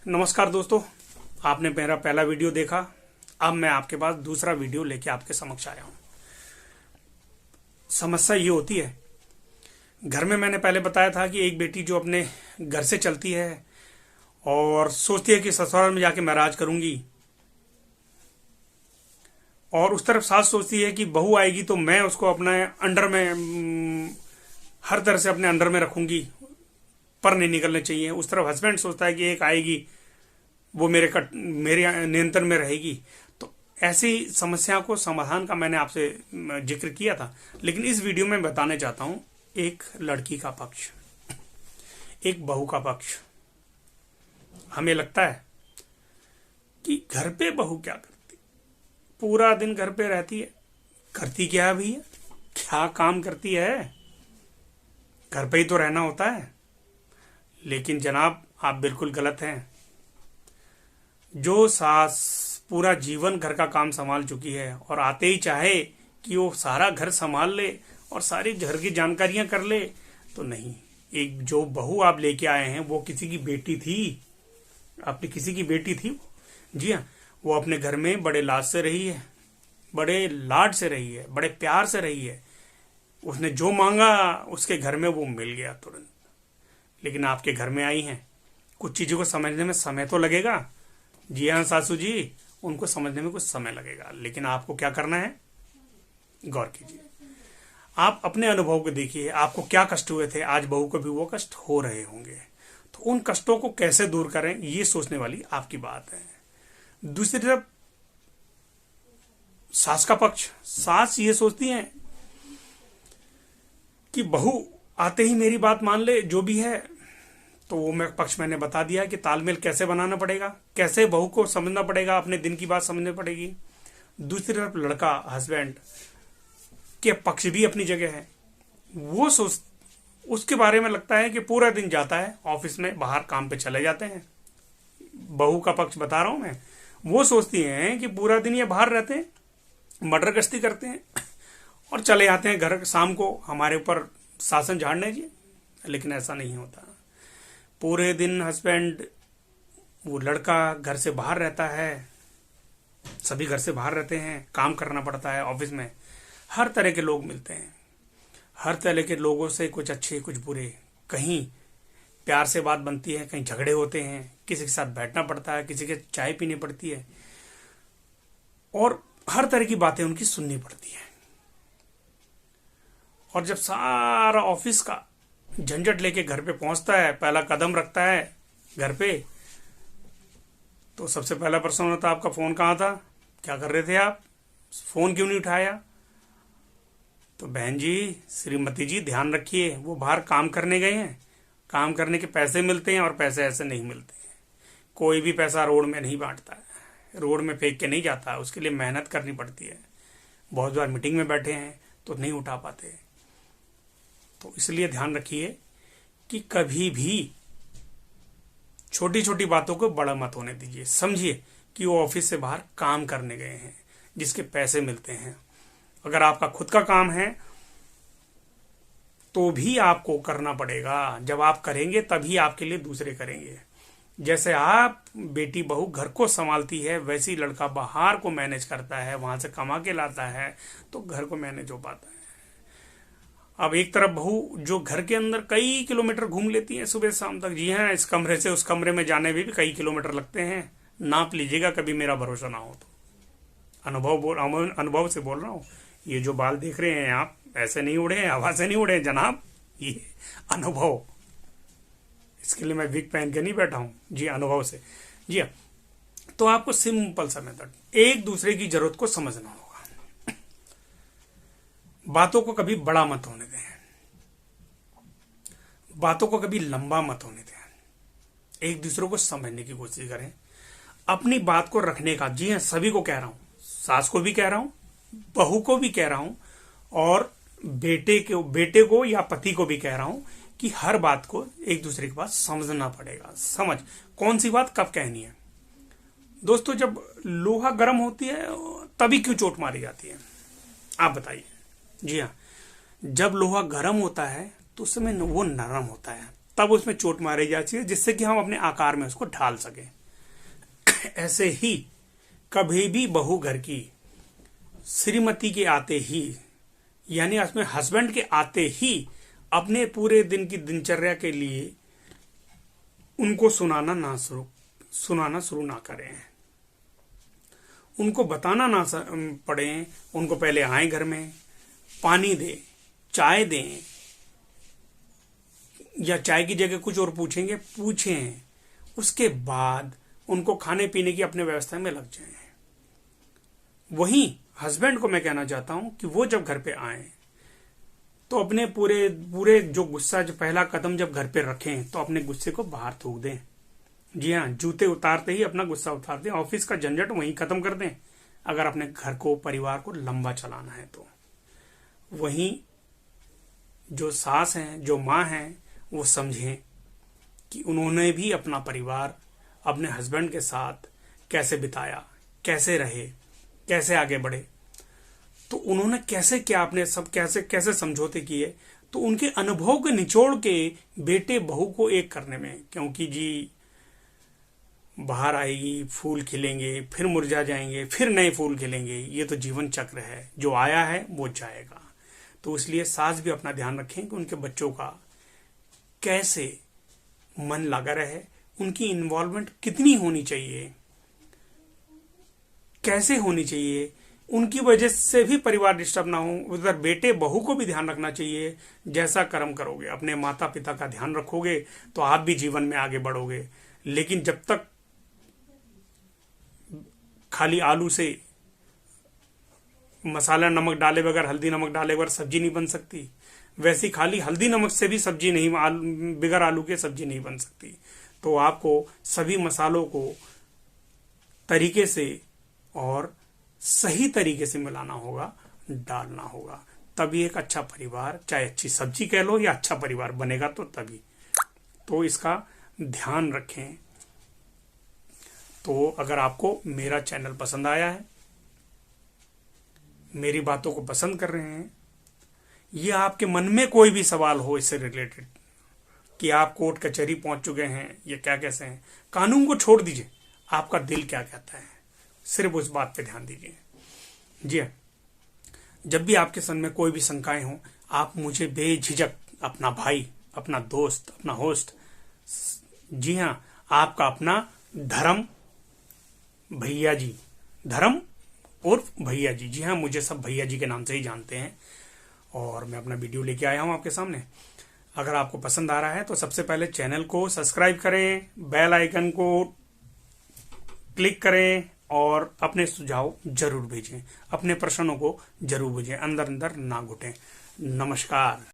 नमस्कार दोस्तों, आपने मेरा पहला वीडियो देखा। अब मैं आपके पास दूसरा वीडियो लेके आपके समक्ष आया हूं। समस्या ये होती है, घर में मैंने पहले बताया था कि एक बेटी जो अपने घर से चलती है और सोचती है कि ससुराल में जाके मैं राज करूंगी, और उस तरफ सास सोचती है कि बहू आएगी तो मैं उसको अपने अंडर में हर तरह से अपने अंडर में रखूंगी, पर नहीं निकलने चाहिए। उस तरफ हस्बैंड सोचता है कि एक आएगी वो मेरे नियंत्रण में रहेगी। तो ऐसी समस्या को समाधान का मैंने आपसे जिक्र किया था, लेकिन इस वीडियो में बताने चाहता हूं एक लड़की का पक्ष, एक बहू का पक्ष। हमें लगता है कि घर पे बहू क्या करती, पूरा दिन घर पे रहती है, करती क्या भी है, क्या काम करती है, घर पे ही तो रहना होता है। लेकिन जनाब, आप बिल्कुल गलत हैं। जो सास पूरा जीवन घर का काम संभाल चुकी है और आते ही चाहे कि वो सारा घर संभाल ले और सारी घर की जानकारियां कर ले, तो नहीं। एक जो बहू आप लेके आए हैं वो किसी की बेटी थी, आपने किसी की बेटी थी वो। जी हाँ, वो अपने घर में बड़े लाड से रही है, बड़े लाड से रही है, बड़े प्यार से रही है। उसने जो मांगा उसके घर में वो मिल गया तुरंत। लेकिन आपके घर में आई हैं, कुछ चीजों को समझने में समय तो लगेगा। जी हाँ सासू जी, उनको समझने में कुछ समय लगेगा, लेकिन आपको क्या करना है, गौर कीजिए। आप अपने अनुभव को देखिए, आपको क्या कष्ट हुए थे, आज बहू को भी वो कष्ट हो रहे होंगे। तो उन कष्टों को कैसे दूर करें, ये सोचने वाली आपकी बात है। दूसरी तरफ सास का पक्ष, सास ये सोचती है कि बहू आते ही मेरी बात मान ले, जो भी है। तो वो पक्ष मैंने बता दिया कि तालमेल कैसे बनाना पड़ेगा, कैसे बहू को समझना पड़ेगा, अपने दिन की बात समझनी पड़ेगी। दूसरी तरफ लड़का, हस्बैंड के पक्ष भी अपनी जगह है। वो सोच, उसके बारे में लगता है कि पूरा दिन जाता है ऑफिस में, बाहर काम पे चले जाते हैं। बहू का पक्ष बता रहा हूं मैं। वो सोचती हैं कि पूरा दिन ये बाहर रहते हैं, मर्डर गश्ती करते हैं और चले आते हैं घर शाम को हमारे ऊपर शासन झाड़ने जी। लेकिन ऐसा नहीं होता। पूरे दिन हस्बैंड, वो लड़का घर से बाहर रहता है, सभी घर से बाहर रहते हैं, काम करना पड़ता है ऑफिस में। हर तरह के लोग मिलते हैं, हर तरह के लोगों से कुछ अच्छे कुछ बुरे, कहीं प्यार से बात बनती है, कहीं झगड़े होते हैं, किसी के साथ बैठना पड़ता है, किसी के चाय पीनी पड़ती है, और हर तरह की बातें उनकी सुननी पड़ती है। और जब सारा ऑफिस का झंझट लेके घर पे पहुंचता है, पहला कदम रखता है घर पे, तो सबसे पहला प्रश्न होता है, आपका फोन कहाँ था, क्या कर रहे थे आप, फोन क्यों नहीं उठाया। तो बहन जी, श्रीमती जी, ध्यान रखिए, वो बाहर काम करने गए हैं, काम करने के पैसे मिलते हैं, और पैसे ऐसे नहीं मिलते हैं। कोई भी पैसा रोड में नहीं बांटता है, रोड में फेंक के नहीं जाता है, उसके लिए मेहनत करनी पड़ती है। बहुत बार मीटिंग में बैठे हैं तो नहीं उठा पाते। तो इसलिए ध्यान रखिए कि कभी भी छोटी छोटी बातों को बड़ा मत होने दीजिए। समझिए कि वो ऑफिस से बाहर काम करने गए हैं, जिसके पैसे मिलते हैं। अगर आपका खुद का काम है तो भी आपको करना पड़ेगा। जब आप करेंगे तभी आपके लिए दूसरे करेंगे। जैसे आप बेटी बहू घर को संभालती है, वैसे ही लड़का बाहर को मैनेज करता है, वहां से कमा के लाता है, तो घर को मैनेज हो पाता है। अब एक तरफ बहू जो घर के अंदर कई किलोमीटर घूम लेती है सुबह शाम तक। जी हाँ, इस कमरे से उस कमरे में जाने में भी कई किलोमीटर लगते हैं। नाप लीजिएगा, कभी मेरा भरोसा ना हो तो। अनुभव से बोल रहा हूँ। ये जो बाल देख रहे हैं आप, ऐसे नहीं उड़े हैं, हवा से नहीं उड़े हैं जनाब, ये अनुभव। इसके लिए मैं विग पहन के नहीं बैठा हूं जी, अनुभव से। जी हाँ, तो आपको सिंपल सा मेथड, एक दूसरे की जरूरत को समझना होगा। बातों को कभी बड़ा मत होने दें, बातों को कभी लंबा मत होने दें। एक दूसरे को समझने की कोशिश करें, अपनी बात को रखने का। जी हाँ, सभी को कह रहा हूं, सास को भी कह रहा हूं, बहू को भी कह रहा हूं, और बेटे को या पति को भी कह रहा हूं कि हर बात को एक दूसरे के पास समझना पड़ेगा। समझ, कौन सी बात कब कहनी है। दोस्तों, जब लोहा गर्म होती है तभी क्यों चोट मारी जाती है, आप बताइए। जी हाँ, जब लोहा गर्म होता है तो उस समय वो नरम होता है, तब उसमें चोट मारी जाती है, जिससे कि हम अपने आकार में उसको ढाल सकें। ऐसे ही कभी भी बहू घर की श्रीमती के आते ही, यानी उसमें हस्बैंड के आते ही अपने पूरे दिन की दिनचर्या के लिए उनको सुनाना शुरू ना करें, उनको बताना ना पड़े। उनको पहले आए घर में, पानी दे, चाय दें, या चाय की जगह कुछ और पूछें, उसके बाद उनको खाने पीने की अपने व्यवस्था में लग जाएं। वहीं हस्बैंड को मैं कहना चाहता हूं कि वो जब घर पे आए तो अपने पूरे जो गुस्सा, जो पहला कदम जब घर पे रखें तो अपने गुस्से को बाहर थूक दें। जी हाँ, जूते उतारते ही अपना गुस्सा उतार दें, ऑफिस का झंझट वहीं खत्म कर दें, अगर अपने घर को, परिवार को लंबा चलाना है तो। वहीं जो सास हैं, जो माँ हैं, वो समझें कि उन्होंने भी अपना परिवार अपने हस्बैंड के साथ कैसे बिताया, कैसे रहे, कैसे आगे बढ़े, तो उन्होंने कैसे क्या, अपने सब कैसे कैसे समझौते किए, तो उनके अनुभव के निचोड़ के बेटे बहू को एक करने में, क्योंकि जी बाहर आएगी, फूल खिलेंगे, फिर मुरझा जाएंगे, फिर नए फूल खिलेंगे, ये तो जीवन चक्र है, जो आया है वो जाएगा। तो इसलिए सास भी अपना ध्यान रखें कि उनके बच्चों का कैसे मन लगा रहे, उनकी इन्वॉल्वमेंट कितनी होनी चाहिए, कैसे होनी चाहिए, उनकी वजह से भी परिवार डिस्टर्ब ना हो। उधर बेटे बहू को भी ध्यान रखना चाहिए। जैसा कर्म करोगे, अपने माता पिता का ध्यान रखोगे तो आप भी जीवन में आगे बढ़ोगे। लेकिन जब तक खाली आलू से मसाला नमक डाले बगैर, हल्दी नमक डाले बगैर सब्जी नहीं बन सकती, वैसी खाली हल्दी नमक से भी सब्जी नहीं, बगैर आलू के सब्जी नहीं बन सकती। तो आपको सभी मसालों को तरीके से और सही तरीके से मिलाना होगा, डालना होगा, तभी एक अच्छा परिवार, चाहे अच्छी सब्जी कह लो, या अच्छा परिवार बनेगा, तो तभी। तो इसका ध्यान रखें। तो अगर आपको मेरा चैनल पसंद आया है, मेरी बातों को पसंद कर रहे हैं, या आपके मन में कोई भी सवाल हो इससे रिलेटेड कि आप कोर्ट कचहरी पहुंच चुके हैं, या क्या कैसे हैं, कानून को छोड़ दीजिए, आपका दिल क्या कहता है, सिर्फ उस बात पे ध्यान दीजिए। जी हाँ, जब भी आपके मन में कोई भी शंकाएं हो, आप मुझे बेझिझक, अपना भाई, अपना दोस्त, अपना होस्ट, जी हाँ, आपका अपना धर्म भैया जी, धर्म उर्फ भैया जी, जी हाँ, मुझे सब भैया जी के नाम से ही जानते हैं। और मैं अपना वीडियो लेके आया हूं आपके सामने। अगर आपको पसंद आ रहा है तो सबसे पहले चैनल को सब्सक्राइब करें, बेल आइकन को क्लिक करें, और अपने सुझाव जरूर भेजें, अपने प्रश्नों को जरूर भेजें, अंदर अंदर ना घुटें। नमस्कार।